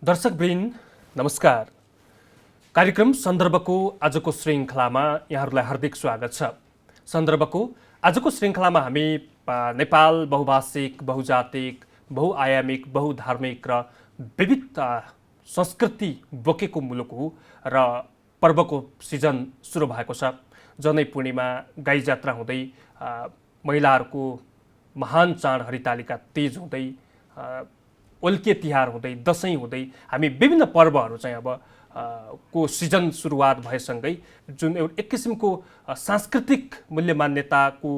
दर्शकवृन्द नमस्कार। कार्यक्रम सन्दर्भको आजको श्रृङ्खलामा यहाँहरूलाई हार्दिक स्वागत छ। सन्दर्भको आजको श्रृङ्खलामा हामी नेपाल बहुभाषिक, बहुजातिक, बहुआयामिक, बहुधार्मिक र विविध संस्कृति बोकेको मुलुक हो र पर्वको सिजन सुरु भएको छ। जनै पूर्णिमा, गाई जात्रा हुँदै महिलाहरूको महान चाड हरितालिका तीज हुँदै ओल्के तिहार हुँदै दसैँ हुँदै हामी विभिन्न पर्वहरू चाहिँ अब को सिजन सुरुवात भएसँगै जुन एउटा एक किसिमको सांस्कृतिक मूल्य मान्यताको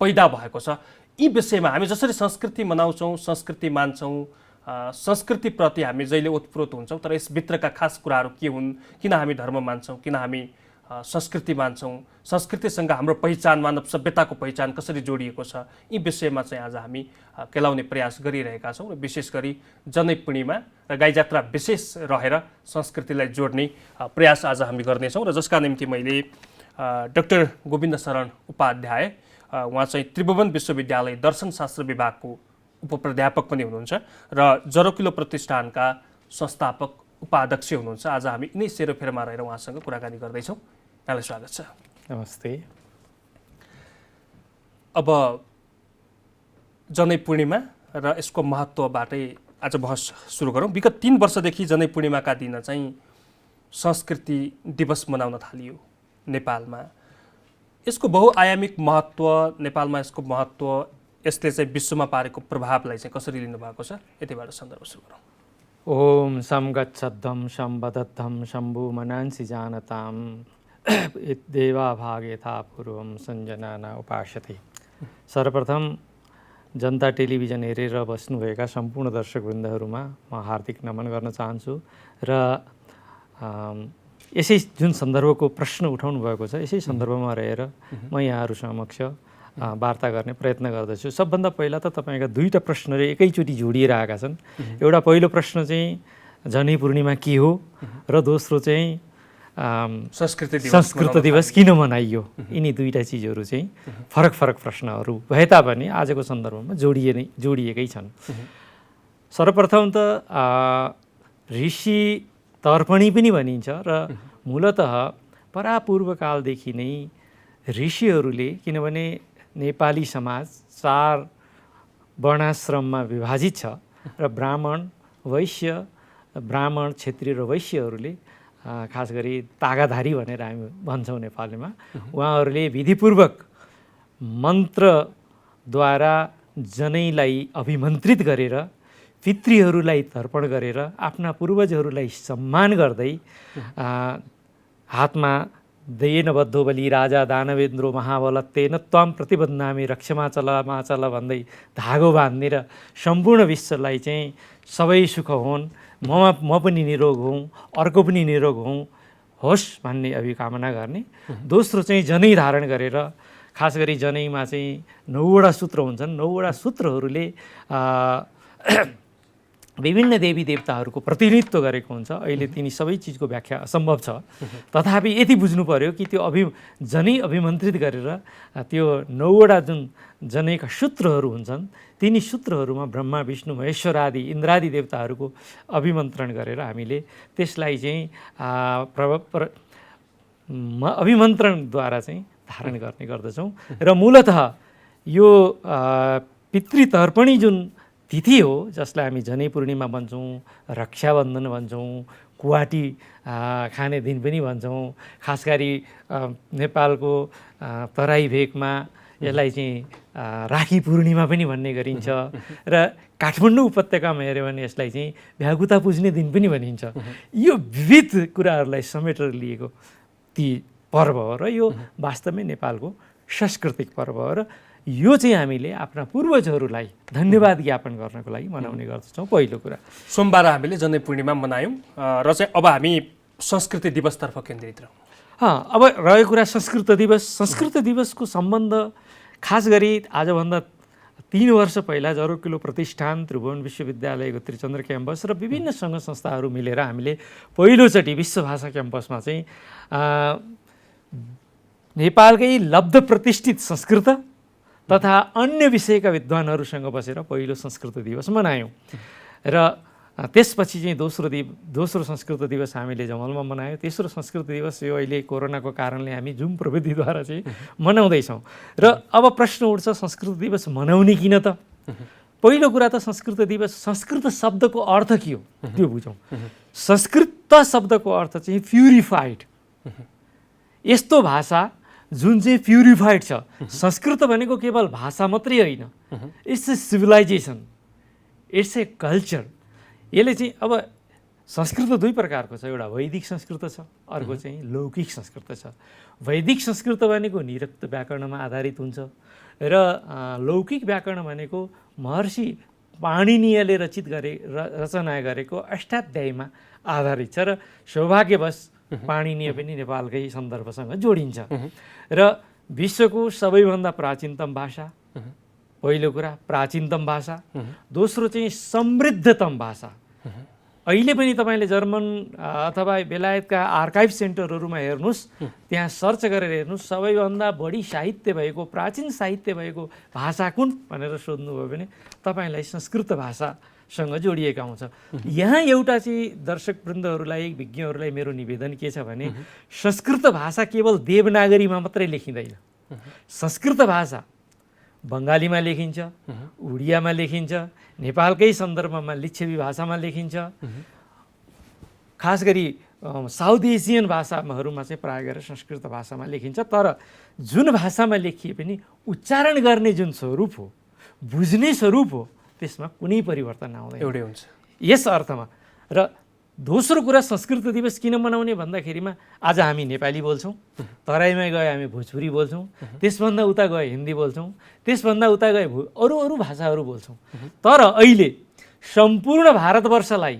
पैदा भएको छ। यी विषयमा हामी जसरी संस्कृति मनाउँछौँ, संस्कृति मान्छौँ, संस्कृतिप्रति हामी जहिले ओतप्रोत हुन्छौँ, तर यसभित्रका खास कुराहरू के हुन्, किन हामी धर्म मान्छौँ, किन हामी संस्कृति मान्छौँ, संस्कृतिसँग हाम्रो पहिचान, मानव सभ्यताको पहिचान कसरी जोडिएको छ, यी विषयमा चाहिँ आज हामी केलाउने प्रयास गरिरहेका छौँ। र विशेष गरी जनै पूर्णिमा र गाई जात्रा विशेष रहेर संस्कृतिलाई जोड्ने प्रयास आज हामी गर्नेछौँ। र जसका निम्ति मैले डाक्टर गोविन्द शरण उपाध्याय, उहाँ चाहिँ त्रिभुवन विश्वविद्यालय दर्शनशास्त्र विभागको उपप्राध्यापक पनि हुनुहुन्छ र जरोकिलो प्रतिष्ठानका संस्थापक उपाध्यक्ष हुनुहुन्छ। आज हामी यिनै सेरोफेरोमा रहेर उहाँसँग कुराकानी गर्दैछौँ। यहाँलाई स्वागत छ। नमस्ते। अब जनै पूर्णिमा र यसको महत्त्वबाटै आज बहस सुरु गरौँ। विगत 3 वर्षदेखि जनै पूर्णिमाका दिन चाहिँ संस्कृति दिवस मनाउन थालियो नेपालमा। यसको बहुआयामिक महत्त्व, नेपालमा यसको महत्त्व, यसले चाहिँ विश्वमा पारेको प्रभावलाई चाहिँ कसरी लिनुभएको छ, यतिबाट सन्दर्भ सुरु गरौँ। ओम सम गच्छद्धम सम वदद्धम शम्भु मनांसि जानताम देवा भागे था पूर्वम संजनाना उपास्यते। सर्वप्रथम जनता टेलिभिजन हेरेर बस्नुभएका सम्पूर्ण दर्शकवृन्दहरूमा म हार्दिक नमन गर्न चाहन्छु र यसै जुन सन्दर्भको प्रश्न उठाउनु भएको छ, यसै सन्दर्भमा रहेर म यहाँहरू समक्ष वार्ता गर्ने प्रयत्न गर्दछु। सबभन्दा पहिला त तपाईँका दुईवटा प्रश्नले एकैचोटि जोडिएर आएका छन्। एउटा पहिलो प्रश्न चाहिँ जनै पूर्णिमा के हो र दोस्रो चाहिँ संस्कृत दिवस किन मनाइयो। यिनी दुईवटा चिजहरू चाहिँ फरक फरक प्रश्नहरू भए तापनि आजको सन्दर्भमा जोडिएकै छन्। सर्वप्रथम त ऋषि तर्पणी पनि भनिन्छ र मूलतः परापूर्वकालदेखि नै ऋषिहरूले, किनभने नेपाली समाज 4 वर्णाश्रममा विभाजित छ र ब्राह्मण, वैश्य, ब्राह्मण, क्षेत्रीय र वैश्यहरूले खास गरी तागाधारी भनेर हामी भन्छौँ नेपालीमा, उहाँहरूले विधिपूर्वक मन्त्रद्वारा जनैलाई अभिमन्त्रित गरेर पितृहरूलाई तर्पण गरेर आफ्ना पूर्वजहरूलाई सम्मान गर्दै हातमा देन बद्धो बलि राजा दानवेन्द्रो महाबल तेन त्वाम प्रतिबन्धामी रक्षमाचल माचल भन्दै धागो बाँध्ने र सम्पूर्ण विश्वलाई चाहिँ सबै सुख हुन्, म पनि निरोग हुँ, अर्को पनि निरोग होस् भन्ने अभिकामना गर्ने। दोस्रो चाहिँ जनै धारण गरेर, खास गरी जनैमा चाहिँ 9वटा सूत्र हुन्छन्। 9वटा सूत्रहरूले विभिन्न देवी देवताहरूको प्रतिनिधित्व गरेको हुन्छ। अहिले तिनी सबै चिजको व्याख्या असम्भव छ, तथापि यति बुझ्नु पर्यो कि त्यो जनै अभिमन्त्रित गरेर त्यो 9वटा जुन जनैका सूत्रहरू हुन्छन्, तिनी सूत्रहरूमा ब्रह्मा, विष्णु, महेश्वर आदि इन्द्रादि देवताहरूको अभिमन्त्रण गरेर हामीले त्यसलाई चाहिँ अभिमन्त्रणद्वारा चाहिँ धारण गर्ने गर्दछौँ। र मूलतः यो पितृतर्पणी जुन तिथि हो, जसलाई हामी जनै पूर्णिमा भन्छौँ, रक्षाबन्धन भन्छौँ, कुवाटी खाने दिन पनि भन्छौँ। खास गरी नेपालको तराई भेगमा यसलाई चाहिँ राखी पूर्णिमा पनि भन्ने गरिन्छ र काठमाडौँ उपत्यकामा हेऱ्यो भने यसलाई चाहिँ भ्यागुता पुज्ने दिन पनि भनिन्छ। यो विविध कुराहरूलाई समेटेर लिएको ती पर्व हो र यो वास्तवमै नेपालको सांस्कृतिक पर्व हो र यो चाहिँ हामीले आफ्ना पूर्वजहरूलाई धन्यवाद ज्ञापन गर्नको लागि मनाउने गर्दछौँ। पहिलो कुरा, सोमबार हामीले जनै पूर्णिमा मनायौँ र चाहिँ अब हामी संस्कृति दिवसतर्फ केन्द्रित रहौँ। अब रहेको कुरा संस्कृत दिवस। संस्कृत दिवसको सम्बन्ध खास गरी आजभन्दा 3 वर्ष पहिला जरोकिलो प्रतिष्ठान, त्रिभुवन विश्वविद्यालयको त्रिचन्द्र क्याम्पस र विभिन्न सङ्घ संस्थाहरू मिलेर हामीले पहिलोचोटि विश्वभाषा क्याम्पसमा चाहिँ नेपालकै लब्ध प्रतिष्ठित संस्कृत तथा अन्य विषयका विद्वानहरूसँग बसेर पहिलो संस्कृत दिवस मनायौँ। र त्यसपछि चाहिँ दोस्रो संस्कृत दिवस हामीले जमलमा मनायौँ। तेस्रो संस्कृत दिवस यो अहिले कोरोनाको कारणले हामी जुम प्रविधिद्वारा चाहिँ मनाउँदैछौँ। र अब प्रश्न उठ्छ संस्कृत दिवस मनाउने किन त? पहिलो कुरा त संस्कृत दिवस, संस्कृत शब्दको अर्थ के हो त्यो बुझौँ। संस्कृत शब्दको अर्थ चाहिँ प्युरिफाइड, यस्तो भाषा जुन चाहिँ प्युरिफाइड छ। संस्कृत भनेको केवल भाषा मात्रै होइन, it's a civilisation, it's a culture. यसले चाहिँ अब संस्कृत दुई प्रकारको छ, एउटा वैदिक संस्कृत छ, अर्को चाहिँ लौकिक संस्कृत छ। वैदिक संस्कृत भनेको निरक्त व्याकरणमा आधारित हुन्छ र लौकिक व्याकरण भनेको महर्षि पाणिनीयले रचना गरेको अष्टाध्यायीमा आधारित छ र सौभाग्यवश पाणिनीय पनि नेपालकै सन्दर्भसँग जोडिन्छ। र विश्वको सबैभन्दा प्राचीनतम भाषा, पहिलो कुरा प्राचीनतम भाषा, दोस्रो चाहिँ समृद्धतम भाषा। अहिले पनि तपाईँले जर्मन अथवा बेलायतका आर्काइभ सेन्टरहरूमा हेर्नुहोस्, त्यहाँ सर्च गरेर हेर्नुहोस्, सबैभन्दा बढी साहित्य भएको, प्राचीन साहित्य भएको भाषा कुन भनेर सोध्नुभयो भने तपाईँलाई संस्कृत भाषासँग जोडिएका हुन्छ। यहाँ एउटा चाहिँ दर्शकवृन्दहरूलाई, विज्ञहरूलाई मेरो निवेदन के छ भने संस्कृत भाषा केवल देवनागरीमा मात्रै लेखिँदैन। संस्कृत भाषा बङ्गालीमा लेखिन्छ, उडियामा लेखिन्छ, नेपालकै सन्दर्भमा लिच्छवी भाषामा लेखिन्छ। खास गरी साउथ एसियन भाषाहरूमा चाहिँ प्रायः गरेर संस्कृत भाषामा लेखिन्छ। तर जुन भाषामा लेखिए पनि उच्चारण गर्ने जुन स्वरूप हो, बुझ्ने स्वरूप हो, त्यसमा कुनै परिवर्तन आउँदैन, एउटै हुन्छ यस अर्थमा। र दोस्रो कुरा संस्कृत दिवस किन मनाउने भन्दाखेरिमा आज हामी नेपाली बोल्छौँ, तराईमा गए हामी भोजपुरी बोल्छौँ, त्यसभन्दा उता गए हिन्दी बोल्छौँ, त्यसभन्दा उता गए अरू भाषाहरू बोल्छौँ। तर अहिले सम्पूर्ण भारतवर्षलाई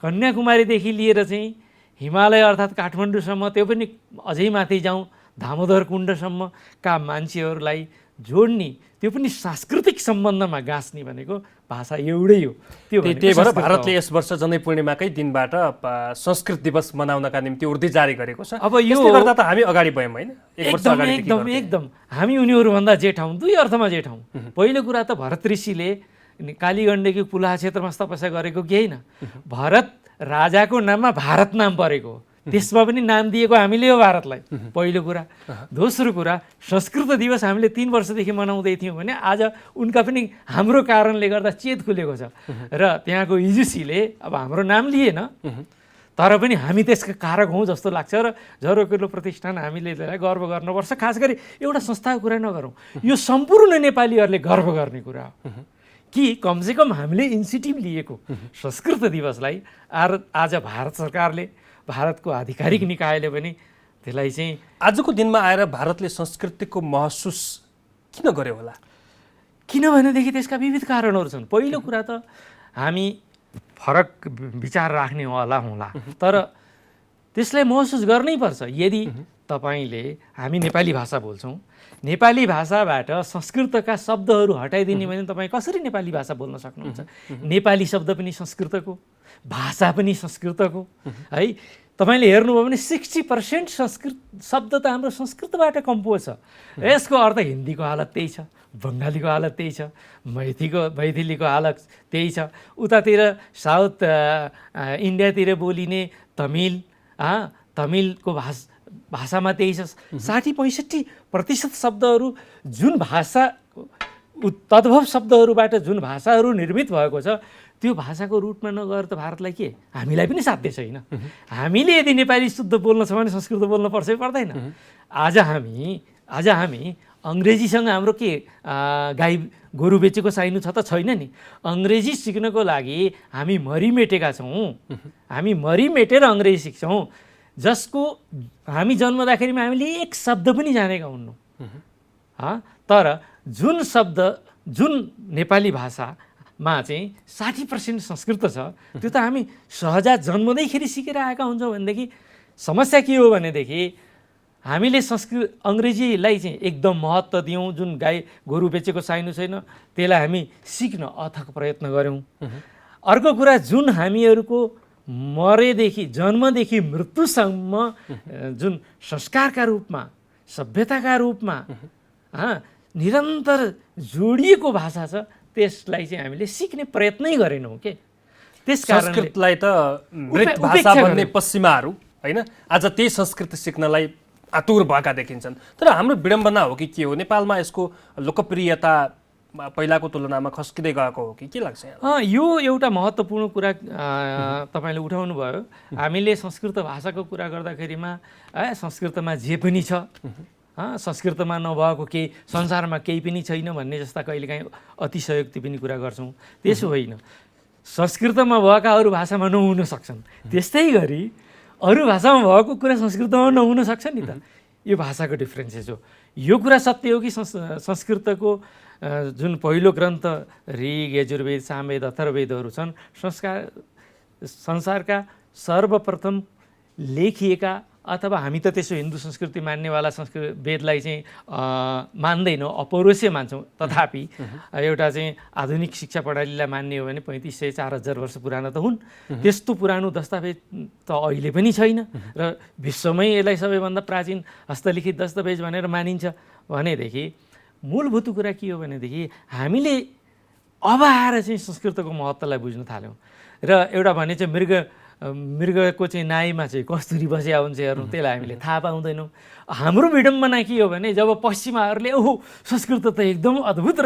कन्याकुमारीदेखि लिएर चाहिँ हिमालय अर्थात् काठमाडौँसम्म, त्यो पनि अझै माथि जाउँ दामोदर कुण्डसम्मका मान्छेहरूलाई जोड्ने, त्यो पनि सांस्कृतिक सम्बन्धमा गाँच्ने भनेको भाषा एउटै हो। त्यही भएर भारतले यस वर्ष जनै पूर्णिमाकै दिनबाट संस्कृत दिवस मनाउनका निम्ति उर्दी जारी गरेको छ। अब यो गर्दा त हामी अगाडि बयौँ होइन, एकदम हामी उनीहरूभन्दा जेठौँ, दुई अर्थमा जेठौँ। पहिलो कुरा त भरत ऋषिले कालीगण्डकी पुलाह क्षेत्रमा तपस्या गरेको के होइन, भरत राजाको नाममा भारत नाम परेको हो, त्यसमा पनि नाम दिएको हामीले हो भारतलाई, पहिलो कुरा। दोस्रो कुरा संस्कृत दिवस हामीले 3 वर्षदेखि मनाउँदै थियौँ भने आज उनका पनि हाम्रो कारणले गर्दा चेत खुलेको छ र त्यहाँको युजिसीले अब हाम्रो नाम लिएन, तर पनि हामी त्यसका कारक हौँ जस्तो लाग्छ। र झरोकिलो प्रतिष्ठान हामीले त्यसलाई गर्व गर्नुपर्छ। खास गरी एउटा संस्थाको कुरा नगरौँ, यो सम्पूर्ण नेपालीहरूले गर्व गर्ने कुरा हो कि कमसेकम हामीले इनिसिएटिभ लिएको संस्कृत दिवसलाई आज भारत सरकारले, भारतको आधिकारिक निकायले पनि त्यसलाई चाहिँ आजको दिनमा आएर भारतले संस्कृतिको महसुस किन गर्यो होला? किनभनेदेखि त्यसका विविध कारणहरू छन्। पहिलो कुरा त हामी फरक विचार राख्ने होला, तर त्यसलाई महसुस गर्नै पर्छ। यदि तपाईँले, हामी नेपाली भाषा बोल्छौँ, नेपाली भाषाबाट संस्कृतका शब्दहरू हटाइदिने भने तपाईँ कसरी नेपाली भाषा बोल्न सक्नुहुन्छ? नेपाली शब्द पनि संस्कृतको, भाषा पनि संस्कृतको है। तपाईँले हेर्नुभयो भने 60% संस्कृत शब्द त हाम्रो संस्कृतबाट कम्पोज छ। यसको अर्थ हिन्दीको हालत त्यही छ, बङ्गालीको हालत त्यही छ, मैथिलीको हालत त्यही छ, उतातिर साउथ इन्डियातिर बोलिने तमिलको भाषामा त्यही छ। 60-65% शब्दहरू जुन भाषा तद्भव शब्दहरूबाट जुन भाषाहरू निर्मित भएको छ, त्यो भाषाको रुटमा नगएर त भारतलाई के, हामीलाई पनि साध्य छैन। हामीले यदि नेपाली शुद्ध बोल्न छ भने संस्कृत बोल्न पर्छ पर्दैन? आज हामी अङ्ग्रेजीसँग हाम्रो के गाई गोरु बेचेको साइनु छ त छैन नि। अङ्ग्रेजी सिक्नको लागि हामी मरिमेटेका छौँ, हामी मरिमेटेर अङ्ग्रेजी सिक्छौँ, जसको हामी जन्मदाखेरिमा हामीले एक शब्द पनि जानेका हुन्नौँ। तर जुन नेपाली भाषामा चाहिँ 60% संस्कृत छ, त्यो त हामी सहजात जन्मदैखेरि सिकेर आएका हुन्छौँ। भनेदेखि समस्या के हो भनेदेखि हामीले अङ्ग्रेजीलाई चाहिँ एकदम महत्त्व दियौँ, जुन गाई गोरु बेचेको साइनु छैन त्यसलाई हामी सिक्न अथक प्रयत्न गऱ्यौँ। अर्को कुरा, जुन हामीहरूको मरेदेखि जन्मदेखि मृत्युसम्म जुन संस्कारका रूपमा, सभ्यताका रूपमा निरन्तर जोडिएको भाषा छ, त्यसलाई चाहिँ हामीले सिक्ने प्रयत्नै गरेनौँ के। त्यस कारणले संस्कृतलाई त मृत भाषा भन्ने पश्चिमाहरू हैन आज त्यही संस्कृत सिक्नलाई आतुर भएका देखिन्छन्। तर हाम्रो विडम्बना हो कि के हो, नेपालमा यसको लोकप्रियता पहिलाको तुलनामा खस्किँदै गएको हो कि के लाग्छ यहाँ? यो एउटा महत्त्वपूर्ण कुरा तपाईँले उठाउनु भयो। हामीले संस्कृत भाषाको कुरा गर्दाखेरिमा संस्कृतमा जे पनि छ, संस्कृतमा नभएको केही संसारमा केही पनि छैन भन्ने जस्ता कहिलेकाहीँ अतिशयोक्ति पनि कुरा गर्छौँ। त्यसो होइन, संस्कृतमा भएका अरू भाषामा नहुन सक्छन्, त्यस्तै गरी अरू भाषामा भएको कुरा संस्कृतमा नहुन सक्छ नि त। यो भाषाको डिफ्रेन्सेस हो। यो कुरा सत्य हो कि संस्कृतको जुन पहिलो ग्रन्थ ऋग, यजुर्वेद, सामवेद, अथर्ववेदहरू छन्, संसारका सर्वप्रथम लेखिएका, अथवा हामी त त्यसो हिन्दू संस्कृति मान्नेवाला वेदलाई चाहिँ मान्दैनौँ, अपौरुषीय मान्छौँ। तथापि एउटा चाहिँ आधुनिक शिक्षा प्रणालीलाई मान्ने हो भने 3500-4000 वर्ष पुरानो त हुन्। त्यस्तो पुरानो दस्तावेज त अहिले पनि छैन र विश्वमै यसलाई सबैभन्दा प्राचीन हस्तलिखित दस्तावेज भनेर मानिन्छ भनेदेखि मूलभूत कुरा के हो भनेदेखि हामीले अब आएर चाहिँ संस्कृतको महत्त्वलाई बुझ्न थाल्यौँ। र एउटा भने चाहिँ मृगको चाहिँ नाईमा चाहिँ कस्तुरी बसिया हुन्छ हेर्नु, त्यसलाई हामीले थाहा पाउँदैनौँ। हाम्रो विडम्बना के हो भने जब पश्चिमाहरूले ओहो संस्कृत त एकदम अद्भुत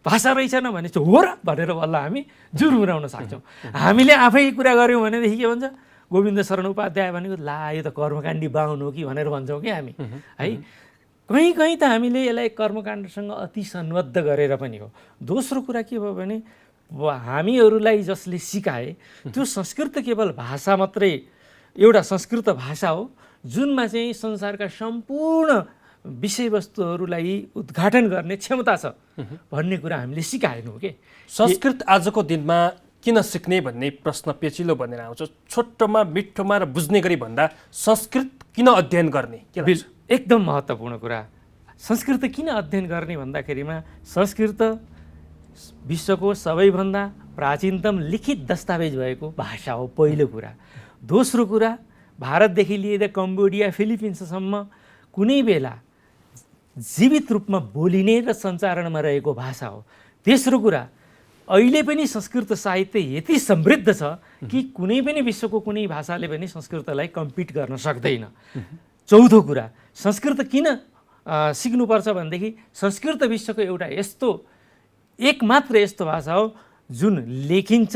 भाषा रहेछन् भने चाहिँ हो र भनेर बल्ल हामी जुर्मुराउन सक्छौँ। हामीले आफै कुरा गऱ्यौँ भनेदेखि के भन्छ, गोविन्द शरण उपाध्याय भनेको ला यो त कर्मकाण्डी बाहुन हो कि भनेर भन्छौँ कि हामी है। कहीँ त हामीले यसलाई कर्मकाण्डसँग अति संबद्ध गरेर पनि हो। दोस्रो कुरा के भयो भने हामीहरूलाई जसले सिकाए त्यो संस्कृत केवल भाषा मात्रै, एउटा संस्कृत भाषा हो जुनमा चाहिँ संसारका सम्पूर्ण विषयवस्तुहरूलाई उद्घाटन गर्ने क्षमता छ भन्ने कुरा हामीले सिकाएनौँ के। संस्कृत आजको दिनमा किन सिक्ने भन्ने प्रश्न पेचिलो बनेर आउँछ। छोटोमा मिठोमा र बुझ्ने गरी भन्दा संस्कृत किन अध्ययन गर्ने? एकदम महत्त्वपूर्ण कुरा। संस्कृत किन अध्ययन गर्ने भन्दाखेरिमा संस्कृत विश्वको सबैभन्दा प्राचीनतम लिखित दस्तावेज भएको भाषा हो, पहिलो कुरा। दोस्रो कुरा, भारतदेखि लिएर कम्बोडिया, फिलिपिन्ससम्म कुनै बेला जीवित रूपमा बोलिने र सञ्चारणमा रहेको भाषा हो। तेस्रो कुरा, अहिले पनि संस्कृत साहित्य यति समृद्ध छ कि कुनै पनि विश्वको कुनै भाषाले पनि संस्कृतलाई कम्पिट गर्न सक्दैन। चौथो कुरा, संस्कृत किन सिक्नुपर्छ भनेदेखि संस्कृत विश्वको एउटा यस्तो एकमात्र यस्तो भाषा हो जुन लेखिन्छ,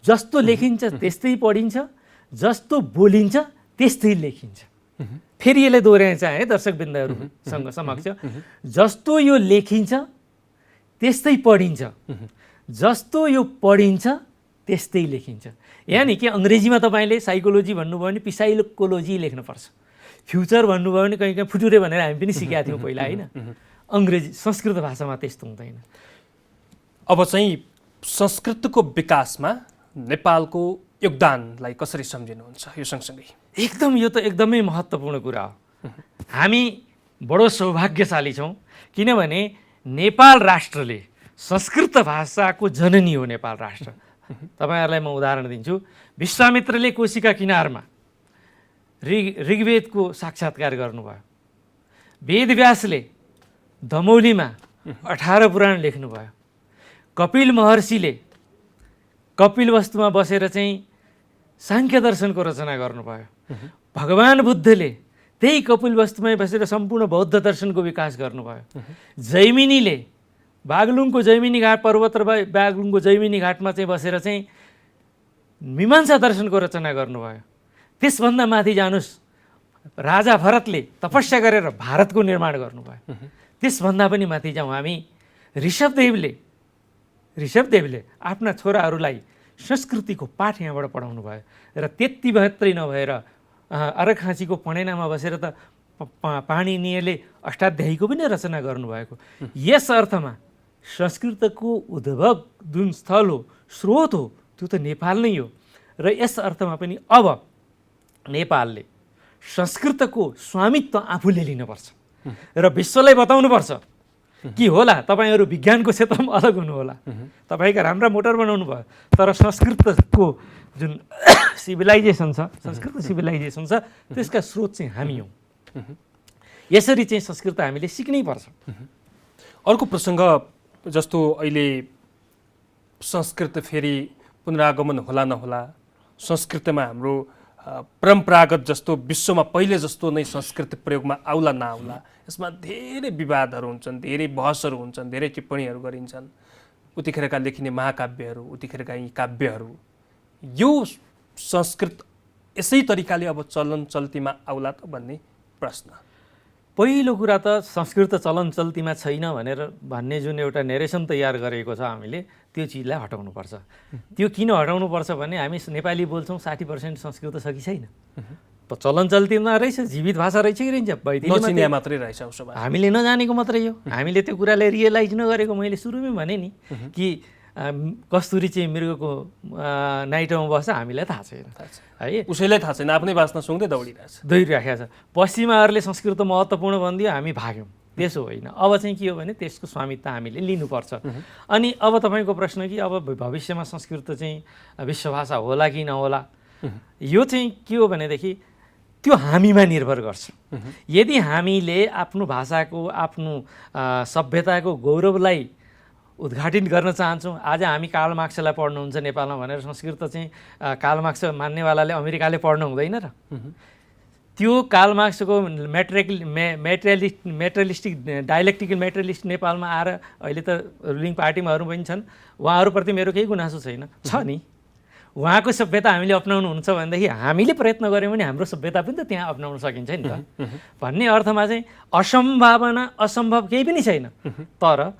जस्तो लेखिन्छ त्यस्तै पढिन्छ, जस्तो बोलिन्छ त्यस्तै लेखिन्छ। फेरि यसले दोहोऱ्याइ चाहे दर्शकवृन्दहरूसँग समक्ष, जस्तो यो लेखिन्छ त्यस्तै पढिन्छ, जस्तो यो पढिन्छ त्यस्तै लेखिन्छ। यानि कि अङ्ग्रेजीमा तपाईँले साइकोलोजी भन्नुभयो भने पिसाइकोलोजी लेख्नुपर्छ, फ्युचर भन्नुभयो भने कहीँ कहीँ फुटुरे भनेर हामी पनि सिकेका थियौँ पहिला होइन। अङ्ग्रेजी संस्कृत भाषामा त्यस्तो हुँदैन। अब चाहिँ संस्कृतको विकासमा नेपालको योगदानलाई कसरी सम्झिनुहुन्छ यो सँगसँगै? एकदम, यो त एकदमै महत्त्वपूर्ण कुरा हो। हामी बडो सौभाग्यशाली छौँ किनभने नेपाल राष्ट्रले, संस्कृत भाषाको जननी हो नेपाल राष्ट्र। तपाईँहरूलाई म उदाहरण दिन्छु। विश्वामित्रले कोशीका किनारमा ऋग्वेदको साक्षात्कार गर्नुभयो। वेदव्यासले दमौलीमा 18 पुराण लेख्नुभयो। कपिल महर्षिले कपिलवस्तुमा बसेर चाहिँ साङ्ख्य दर्शनको रचना गर्नुभयो। भगवान् बुद्धले त्यही कपिलवस्तुमै बसेर सम्पूर्ण बौद्ध दर्शनको विकास गर्नुभयो। जैमिनीले बागलुङको जैमिनी घाट पर्वत र बागलुङको जैमिनी घाटमा चाहिँ बसेर चाहिँ मीमांसा दर्शनको रचना गर्नुभयो। त्यसभन्दा माथि जानुस्, राजा भरतले तपस्या गरेर भारतको निर्माण गर्नुभयो। त्यसभन्दा पनि माथि जाउँ हामी, ऋषभदेवले आफ्ना छोराहरूलाई संस्कृतिको पाठ यहाँबाट पढाउनु भयो। र त्यति मात्रै नभएर अरखाँचीको पणेनामा बसेर त पाणिनीले अष्टाध्यायीको पनि रचना गर्नुभएको। यस अर्थमा संस्कृतको उद्भव जुन स्थल हो, स्रोत हो, त्यो त नेपाल नै हो। र यस अर्थमा पनि अब नेपालले संस्कृतको स्वामित्व आफूले लिनुपर्छ र विश्वलाई बताउनुपर्छ कि होला तपाईँहरू विज्ञानको क्षेत्रमा अलग हुनु होला, तपाईँका राम्रा मोटर बनाउनु भयो, तर संस्कृतको जुन सिभिलाइजेसन छ, संस्कृत सिभिलाइजेसन छ, त्यसका स्रोत चाहिँ हामी हौँ। यसरी चाहिँ संस्कृत हामीले सिक्नै पर्छ। अर्को प्रसङ्ग जस्तो अहिले संस्कृत फेरि पुनरागमन होला नहोला, संस्कृतिमा हाम्रो परम्परागत जस्तो विश्वमा पहिले जस्तो नै संस्कृति प्रयोगमा आउला नआउला, यसमा धेरै विवादहरू हुन्छन्, धेरै बहसहरू हुन्छन्, धेरै टिप्पणीहरू गरिन्छन्। उतिखेरका लेखिने महाकाव्यहरू, उतिखेरका यी काव्यहरू, यो संस्कृत यसै तरिकाले अब चलन चल्तीमा आउला त भन्ने प्रश्न। पहिलो कुरा त संस्कृत चलन चल्तीमा छैन भन्ने जुन एउटा नेरेसन तयार गरेको छ हामीले त्यो चिजलाई हटाउनुपर्छ। त्यो किन हटाउनुपर्छ भने हामी नेपाली बोल्छौँ, 60% संस्कृत छ कि छैन? चलन चल्तीमा रहेछ, जीवित भाषा रहेछ कि रहेछ? नचिनिया मात्रै रहेछ उसो भए। हामीले नजानेको मात्रै हो, हामीले त्यो कुरालाई रियलाइज नगरेको। मैले सुरुमै भने नि कि कस्तुरी चाहिँ मृगको नाइटोमा बस्छ, हामीलाई थाहा छैन है, उसैलाई थाहा छैन, आफ्नै बाँच्न सुँग्दै दौडिराखेको छ। पश्चिमाहरूले संस्कृत महत्त्वपूर्ण भनिदियो, हामी भाग्यौँ। त्यसो होइन, अब चाहिँ के हो भने त्यसको स्वामित्व हामीले लिनुपर्छ। अनि अब तपाईँको प्रश्न कि अब भविष्यमा संस्कृत चाहिँ विश्वभाषा होला कि नहोला, यो चाहिँ के हो भनेदेखि त्यो हामीमा निर्भर गर्छ। यदि हामीले आफ्नो भाषाको, आफ्नो सभ्यताको गौरवलाई उद्घाटन गर्न चाहन्छौँ, आज हामी कार्ल मार्क्सलाई पढ्नुहुन्छ नेपालमा भनेर संस्कृत चाहिँ कार्ल मार्क्स मान्नेवालाले अमेरिकाले पढ्नु हुँदैन र? त्यो कार्ल मार्क्सको मेटेरियलिस्टिक डायलेक्टिकल मेटेरियलिस्ट नेपालमा आएर अहिले त रुलिङ पार्टीमाहरू पनि छन्, उहाँहरूप्रति मेरो केही गुनासो छैन, छ नि। उहाँको सभ्यता हामीले अपनाउनुहुन्छ भनेदेखि हामीले प्रयत्न गऱ्यौँ भने हाम्रो सभ्यता पनि त त्यहाँ अपनाउन सकिन्छ नि त भन्ने अर्थमा चाहिँ असम्भावना, असम्भव केही पनि छैन। तर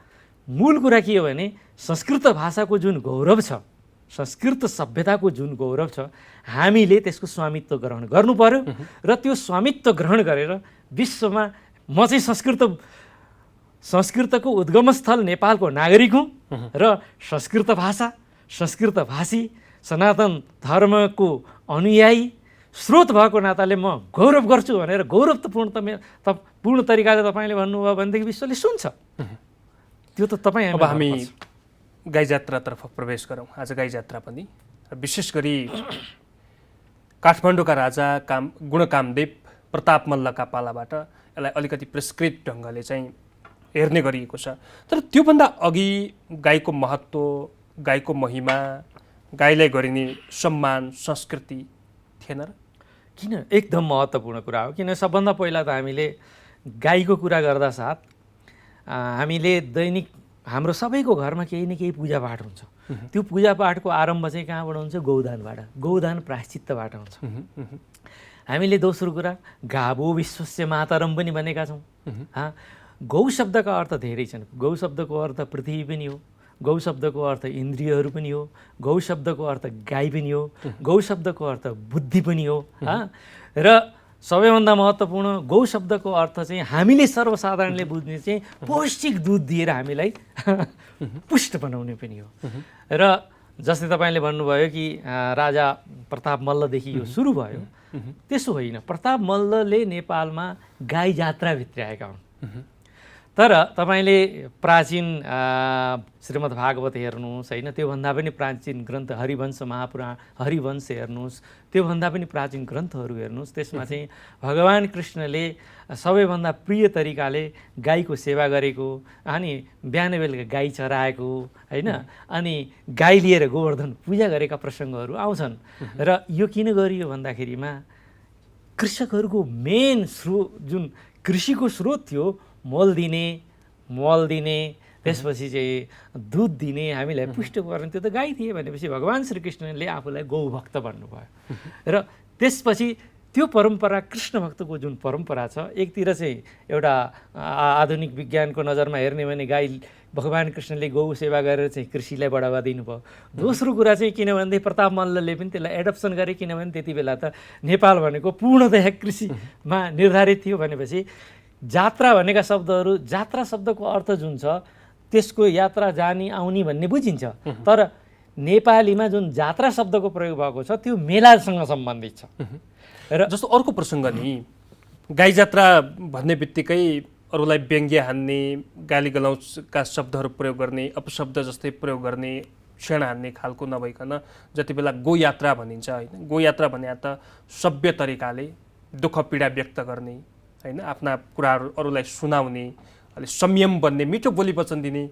मूल कुरा के हो भने संस्कृत भाषाको जुन गौरव छ, संस्कृत सभ्यताको जुन गौरव छ, हामीले त्यसको स्वामित्व ग्रहण गर्नु पर्यो। र त्यो स्वामित्व ग्रहण गरेर विश्वमा म चाहिँ संस्कृतको उद्गमस्थल नेपालको नागरिक हुँ र संस्कृत भाषा, संस्कृत भाषी, सनातन धर्मको अनुयायी स्रोत भएको नाताले म गौरव गर्छु भनेर गौरव त पूर्ण तरिकाले तपाईँले भन्नुभयो भनेदेखि विश्वले सुन्छ। त्यो त तपाईँ। अब हामी गाई जात्रातर्फ प्रवेश गरौँ। आज गाई जात्रा पनि विशेष गरी काठमाडौँका राजा गुणकामदेव प्रताप मल्लका पालाबाट यसलाई अलिकति प्रिस्क्रिप्ट ढङ्गले चाहिँ हेर्ने गरिएको छ। तर त्योभन्दा अघि गाईको महत्त्व, गाईको महिमा, गाईलाई गरिने सम्मान, संस्कृति थिएन र? किन? एकदम महत्त्वपूर्ण कुरा हो। किन सबभन्दा पहिला त हामीले गाईको कुरा गर्दा साथ हामीले दैनिक हाम्रो सबैको घरमा केही न केही पूजापाठ हुन्छ। त्यो पूजापाठको आरम्भ चाहिँ कहाँबाट हुन्छ? गौदानबाट, गौदान प्रायश्चित्तबाट हुन्छ। हामीले दोस्रो कुरा गावो विश्वस्य मातरम पनि भनेका छौँ। गौ शब्दका अर्थ धेरै छन्। गौ शब्दको अर्थ पृथ्वी पनि हो, गौ शब्दको अर्थ इन्द्रियहरू पनि हो, गौ शब्दको अर्थ गाई पनि हो, गौ शब्दको अर्थ बुद्धि पनि हो। र सबैभन्दा महत्त्वपूर्ण गौ शब्दको अर्थ चाहिँ हामीले सर्वसाधारणले बुझ्ने चाहिँ पौष्टिक दुध दिएर हामीलाई पुष्ट बनाउने पनि हो। र जस्तै तपाईँले भन्नुभयो कि राजा प्रताप मल्लदेखि यो सुरु भयो, त्यसो होइन। प्रताप मल्लले नेपालमा गाई जात्रा भित्र्याएका हुन्। तर तपाईँले प्राचीन श्रीमद् भागवत हेर्नुहोस् होइन, त्योभन्दा पनि प्राचीन ग्रन्थ हरिवंश महापुराण हरिवंश हेर्नुहोस्, त्योभन्दा पनि प्राचीन ग्रन्थहरू हेर्नुहोस्, त्यसमा चाहिँ भगवान् कृष्णले सबैभन्दा प्रिय तरिकाले गाईको सेवा गरेको, अनि बिहान बेलुका गाई चराएको होइन, अनि गाई लिएर गोवर्धन पूजा गरेका प्रसङ्गहरू आउँछन्। र यो किन गरियो भन्दाखेरिमा कृषकहरूको मेन जुन कृषिको स्रोत थियो, मल दिने त्यसपछि चाहिँ दुध दिने, हामीलाई पुष्ट गर्ने, त्यो त गाई थिए भनेपछि भगवान् श्रीकृष्णले आफूलाई गौभक्त भन्नुभयो। र त्यसपछि त्यो परम्परा, कृष्ण भक्तको जुन परम्परा छ, एकतिर चाहिँ एउटा आधुनिक विज्ञानको नजरमा हेर्ने भने गाई भगवान् कृष्णले गौ सेवा गरेर चाहिँ कृषिलाई बढावा दिनुभयो। दोस्रो कुरा चाहिँ किनभनेदेखि प्रताप मल्लले पनि त्यसलाई एडप्सन गरे, किनभने त्यति बेला त नेपाल भनेको पूर्णतया कृषिमा निर्धारित थियो। भनेपछि जात्रा भनेका शब्दहरू, जात्रा शब्दको अर्थ जुन छ त्यसको यात्रा जाने आउने भन्ने बुझिन्छ, तर नेपालीमा जुन जात्रा शब्दको प्रयोग भएको छ त्यो मेलासँग सम्बन्धित छ। र जस्तो अर्को प्रसङ्ग नि, गाई जात्रा भन्ने बित्तिकै अरूलाई व्यङ्ग्य हान्ने, गाली गलौचका शब्दहरू प्रयोग गर्ने, अपशब्द जस्तै प्रयोग गर्ने, क्षण हान्ने खालको नभइकन जति बेला गो यात्रा भनिन्छ होइन, गो यात्रा भने त सभ्य तरिकाले दुःख पीडा व्यक्त गर्ने होइन, आफ्ना कुराहरू अरूलाई सुनाउने, अलि संयम बन्ने, मिठो बोली वचन दिने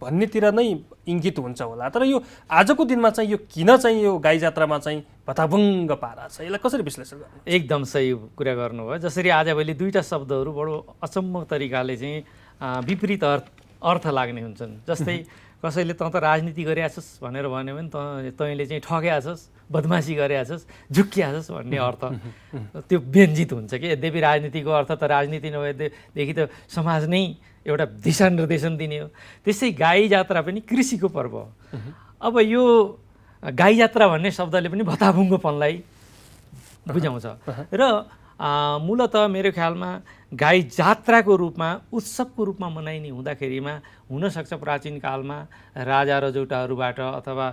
भन्नेतिर नै इङ्गित हुन्छ होला, तर यो आजको दिनमा चाहिँ यो किन चाहिँ यो गाई जात्रामा चाहिँ भताभुङ्ग पारा छ, यसलाई कसरी विश्लेषण गर्नु? एकदम सही कुरा गर्नुभयो। जसरी आजभोलि दुईवटा शब्दहरू बडो अचम्म तरिकाले चाहिँ विपरीत अर्थ लाग्ने हुन्छन्। जस्तै कसैले त राजनीति गरिआछस् भनेर भन्यो भने तैँले चाहिँ ठग्याछस्, बदमासी गरिआछस्, झुक्किआछस् भन्ने अर्थ त्यो व्यञ्जित हुन्छ कि। यद्यपि राजनीतिको अर्थ त राजनीति नभएदेखि त समाज नै एउटा दिशा निर्देशन दिने हो। त्यसै गाई जात्रा पनि कृषिको पर्व हो। अब यो गाई जात्रा भन्ने शब्दले पनि भताभुङ्गोपनलाई बुझाउँछ र मूलतः मेरो ख्यालमा गाई जात्राको रूपमा उत्सवको रूपमा मनाइने हुँदाखेरिमा हुनसक्छ प्राचीन कालमा राजा रजौटाहरूबाट अथवा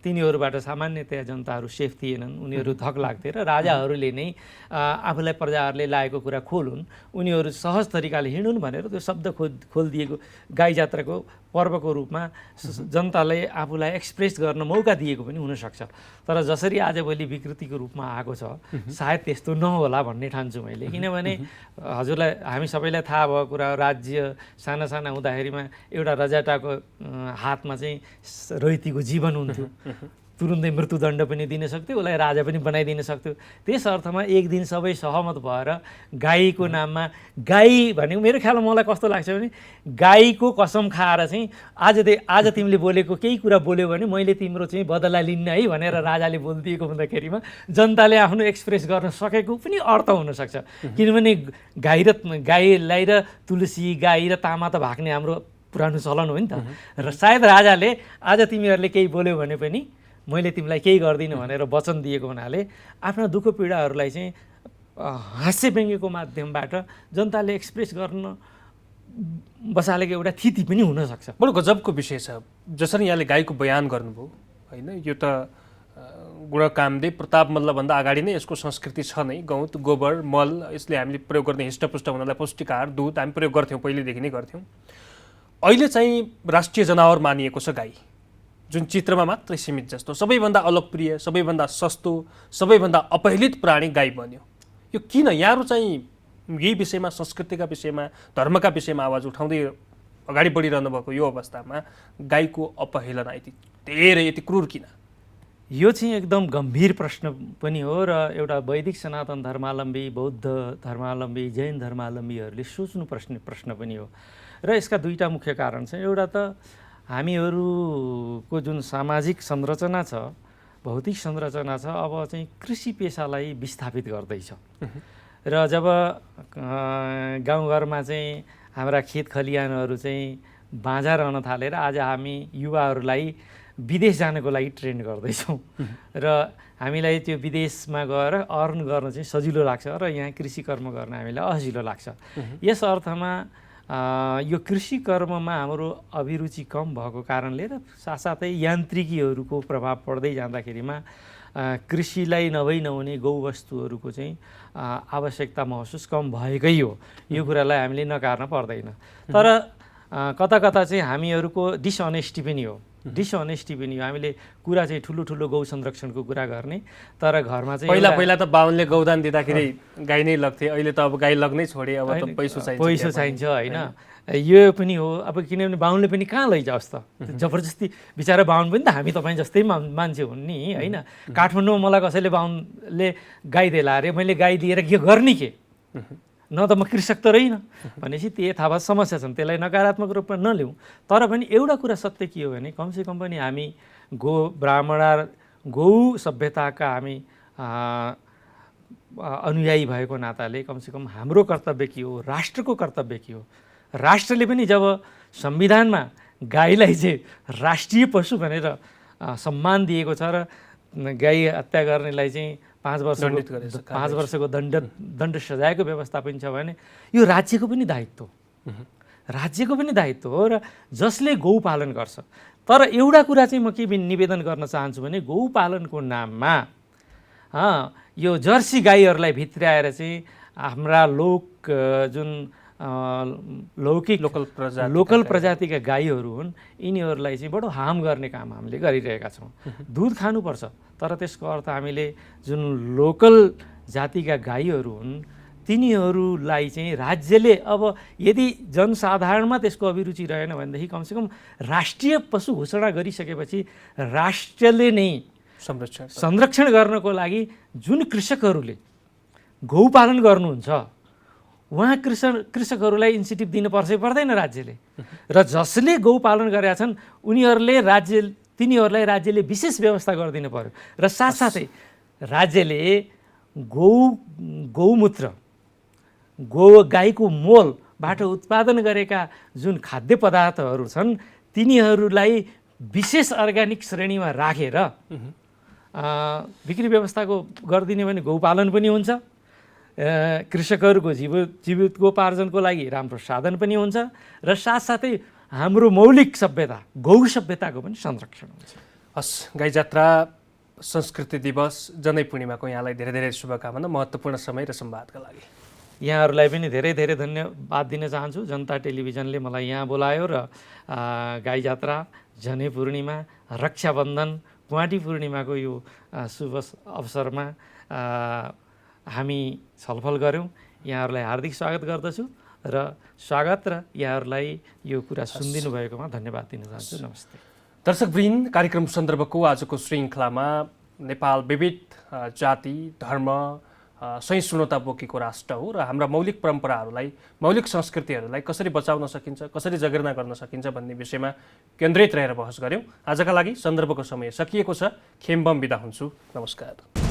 तिनीहरूबाट सामान्यतया जनताहरू सेफ थिएनन्, उनीहरू धक लाग्थे र राजाहरूले नै आफूलाई प्रजाहरूले लागेको कुरा खोलुन्, उनीहरू सहज तरिकाले हिँडुन् भनेर त्यो शब्द खोलिदिएको गाई जात्राको पर्वको रूपमा जनतालाई आफूलाई एक्सप्रेस गर्न मौका दिएको पनि हुनसक्छ। तर जसरी आजभोलि विकृतिको रूपमा आएको छ सायद त्यस्तो नहोला भन्ने ठान्छु मैले। किनभने हजुरलाई हामी सबैलाई थाहा भएको कुरा, राज्य साना साना हुँदाखेरिमा एउटा रजाटाको हातमा चाहिँ रैतीको जीवन हुन्थ्यो, तुरुन्तै मृत्युदण्ड पनि दिन सक्थ्यो, उसलाई राजा पनि बनाइदिन सक्थ्यो। त्यस अर्थमा एक दिन सबै सहमत भएर गाईको नाममा, गाई भनेको मेरो ख्यालमा मलाई कस्तो लाग्छ भने गाईको कसम खाएर चाहिँ आज तिमीले बोलेको केही कुरा बोल्यो भने मैले तिम्रो चाहिँ बदला लिन्न है भनेर राजाले बोलिदिएको हुँदाखेरिमा जनताले आफ्नो एक्सप्रेस गर्न सकेको पनि अर्थ हुनसक्छ। किनभने गाईलाई र तुलसी, गाई र तामा त भाग्ने हाम्रो पुरानो चलन हो नि त। र सायद राजाले आज तिमीहरूले केही बोल्यो भने पनि मैले तिमीलाई केही गर्दिनँ भनेर वचन दिएको हुनाले आफ्ना दुःख पीडाहरूलाई चाहिँ हास्य व्यङ्ग्यको माध्यमबाट जनताले एक्सप्रेस गर्न बसालेको एउटा थिति पनि हुनसक्छ। बडो गजबको विषय छ। जसरी यहाँले गाईको बयान गर्नुभयो होइन, यो त गुणकामदेव प्रताप मल्लभन्दा अगाडि नै यसको संस्कृति छ नै। गौत, गोबर, मल यसले हामीले प्रयोग गर्ने हिष्टपुष्ट हुनलाई पौष्टिक आहार, दुध हामी प्रयोग गर्थ्यौँ, पहिलेदेखि नै गर्थ्यौँ। अहिले चाहिँ राष्ट्रिय जनावर मानिएको छ गाई, जुन चित्रमा मात्रै सीमित जस्तो, सबैभन्दा अलोकप्रिय, सबैभन्दा सस्तो, सबैभन्दा अपहेलित प्राणी गाई बन्यो। यो किन? यहाँहरू चाहिँ यही विषयमा, संस्कृतिका विषयमा, धर्मका विषयमा आवाज उठाउँदै अगाडि बढिरहनु भएको यो अवस्थामा गाईको अपहेलना यति क्रूर किन? यो चाहिँ एकदम गम्भीर प्रश्न पनि हो र एउटा वैदिक सनातन धर्मावलम्बी, बौद्ध धर्मावलम्बी, जैन धर्मावलम्बीहरूले सोच्नु प्रश्न पनि हो। र यसका दुईटा मुख्य कारण छन्। एउटा त हामीहरूको जुन सामाजिक संरचना छ, भौतिक संरचना छ, अब चाहिँ कृषि पेसालाई विस्थापित गर्दैछ। र जब गाउँघरमा चाहिँ हाम्रा खेत खलिहानहरू चाहिँ बाँझा रहन थालेर आज हामी युवाहरूलाई विदेश जानको लागि ट्रेन गर्दैछौँ र हामीलाई त्यो विदेशमा गएर अर्न गर्न चाहिँ सजिलो लाग्छ र यहाँ कृषि कर्म गर्न हामीलाई असजिलो लाग्छ। यस अर्थमा यो कृषि कर्ममा हाम्रो अभिरुचि कम भएको कारणले र साथसाथै यान्त्रिकीहरूको प्रभाव पर्दै जाँदाखेरिमा कृषिलाई नहुने गौवस्तुहरूको चाहिँ आवश्यकता महसुस कम भएकै हो। यो कुरालाई हामीले नकार्न पर्दैन। तर कता कता चाहिँ हामीहरूको डिसअनेस्टी पनि हो। हामीले कुरा चाहिँ ठुलो गौ संरक्षणको कुरा गर्ने, तर घरमा चाहिँ पहिला त बाहुनले गौदान दिँदाखेरि गाई नै लग्थे, अहिले त अब गाई लग्नै छोडे, अब त पैसो चाहिन्छ होइन। यो पनि हो। अब किनभने बाहुनले पनि कहाँ लैजाओस् त, जबरजस्ती बिचरा बाहुन पनि त हामी तपाईँ जस्तै मान्छे हुन् नि होइन। काठमाडौँमा मलाई कसैले बाहुनले गाई दिएला अरे, मैले गाई दिएर के गर्ने के, न त म कृषक त रहेन भनेपछि त्यो यथावत समस्या छन्, त्यसलाई नकारात्मक रूपमा नलिउँ। तर पनि एउटा कुरा सत्य के हो भने कमसेकम पनि हामी गौ सभ्यताका हामी अनुयायी भएको नाताले कमसेकम हाम्रो कर्तव्य के हो, राष्ट्रको कर्तव्य के हो। राष्ट्रले पनि जब संविधानमा गाईलाई चाहिँ राष्ट्रिय पशु भनेर सम्मान दिएको छ र गाई हत्या गर्नेलाई चाहिँ 5 वर्षको दण्ड सजायको व्यवस्था पनि छ भने यो राज्यको पनि दायित्व हो र जसले गौ पालन गर्छ। तर एउटा कुरा चाहिँ म के निवेदन गर्न चाहन्छु भने गौपालनको नाममा यो जर्सी गाईहरूलाई भित्र्याएर चाहिँ हाम्रा जुन लौकिक लोकल प्रजातिका गाईहरू हुन्, यिनीहरूलाई चाहिँ बडो हार्म गर्ने काम हामीले गरिरहेका छौँ। दुध खानुपर्छ, तर त्यसको अर्थ हामीले जुन लोकल जातिका गाईहरू हुन् तिनीहरूलाई चाहिँ राज्यले अब यदि जनसाधारणमा त्यसको अभिरुचि रहेन भनेदेखि कमसेकम राष्ट्रिय पशु घोषणा गरिसकेपछि राष्ट्रले नै संरक्षण गर्नको लागि जुन कृषकहरूले गौपालन गर्नुहुन्छ उहाँ कृषकहरूलाई इन्सेन्टिभ दिनुपर्छ पर्दैन राज्यले, र जसले गौपालन गरेका छन् तिनीहरूलाई राज्यले विशेष व्यवस्था गरिदिनु पर्यो। र साथसाथै राज्यले गौमूत्र गाईको मोलबाट उत्पादन गरेका जुन खाद्य पदार्थहरू छन् तिनीहरूलाई विशेष अर्ग्यानिक श्रेणीमा राखेर बिक्री व्यवस्थाको गरिदिने भने गौपालन पनि हुन्छ, कृषकहरूको जीविकोपार्जनको लागि राम्रो साधन पनि हुन्छ, र साथसाथै हाम्रो मौलिक सभ्यता गौ सभ्यताको पनि संरक्षण हुन्छ। हस्, गाई जात्रा संस्कृति दिवस जनै पूर्णिमाको यहाँलाई धेरै धेरै शुभकामना, महत्त्वपूर्ण समय र संवादका लागि यहाँहरूलाई पनि धेरै धेरै धन्यवाद दिन चाहन्छु। जनता टेलिभिजनले मलाई यहाँ बोलायो र गाई जात्रा, जनै पूर्णिमा, रक्षाबन्धन, कुवाटी पूर्णिमाको यो शुभ अवसरमा हामी छलफल गऱ्यौँ। यहाँहरूलाई हार्दिक स्वागत गर्दछु र स्वागत र यहाँहरूलाई यो कुरा सुनिदिनु भएकोमा धन्यवाद दिन चाहन्छु। नमस्ते दर्शकवृन्द, कार्यक्रम सन्दर्भको आजको श्रृङ्खलामा नेपाल विविध जाति, धर्म, सहिष्णुता बोकेको राष्ट्र हो र हाम्रा मौलिक परम्पराहरूलाई, मौलिक संस्कृतिहरूलाई कसरी बचाउन सकिन्छ, कसरी जगेर्ना गर्न सकिन्छ भन्ने विषयमा केन्द्रित रहेर बहस गऱ्यौँ। आजका लागि सन्दर्भको समय सकिएको छ। खेम्बम बिदा हुन्छु। नमस्कार।